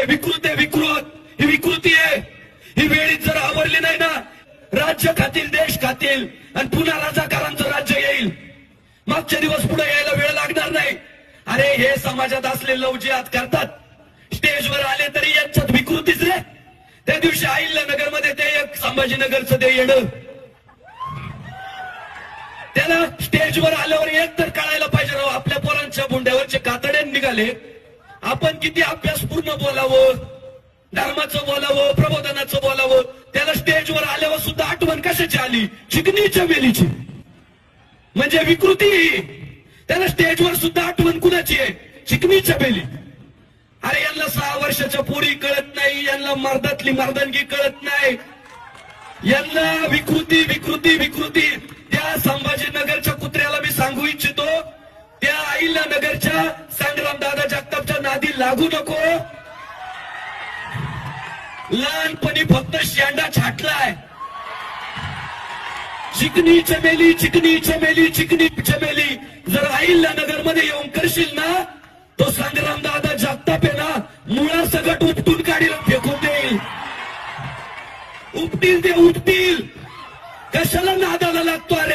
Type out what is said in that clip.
विकृत आहे, विकृत. ही विकृती आहे. ही वेळीच जर आवरली नाही ना, राज्य खातील, देश खातील आणि पुन्हा राजकारांचं राज्य येईल. मागच्या दिवस पुढे यायला वेळ लागणार नाही. अरे हे समाजात असले लवजियात करतात, स्टेजवर आले तरी यांच्यात विकृतीच रे. त्या दिवशी अहिल्यानगरमध्ये ते एक संभाजीनगरचं ते येणं, त्याला स्टेजवर आल्यावर एक तर कळायला पाहिजे राव, आपल्या पोरांच्या बोंड्यावरचे कातडे निघाले. आपण किती अभ्यासपूर्ण बोलावं, धर्माचं बोलावं, प्रबोधनाचं बोलावं, त्याला स्टेजवर आल्यावर सुद्धा आठवण कशाची आली? चिकनी चमेलीची. म्हणजे विकृती. त्याला स्टेजवर सुद्धा आठवण कुणाची आहे? चिकनी चमेली. अरे यांना 6 वर्षाच्या पोरी कळत नाही, यांना मर्दातली मर्दानगी कळत नाही, यांना विकृती विकृती विकृती. त्या संभाजीनगरच्या कुत्र्याला मी सांगू इच्छितो, त्या अहिल्यानगरच्या संग्रामदादा जगतापच्या नादी लागू नको. लहानपणी फक्त शेंडा छाटलाय. चिकनी चमेली, चिकनी चमेली, चिकनी चमेली. जर अहिल्यानगर मध्ये येऊन करशील ना, तो संग्रामदादा जगताप आहे ना, मुळा सगट उपटून काढील, फेकून देईल. उपटील ते उपटील. कशाला नादाला लागतो अरे?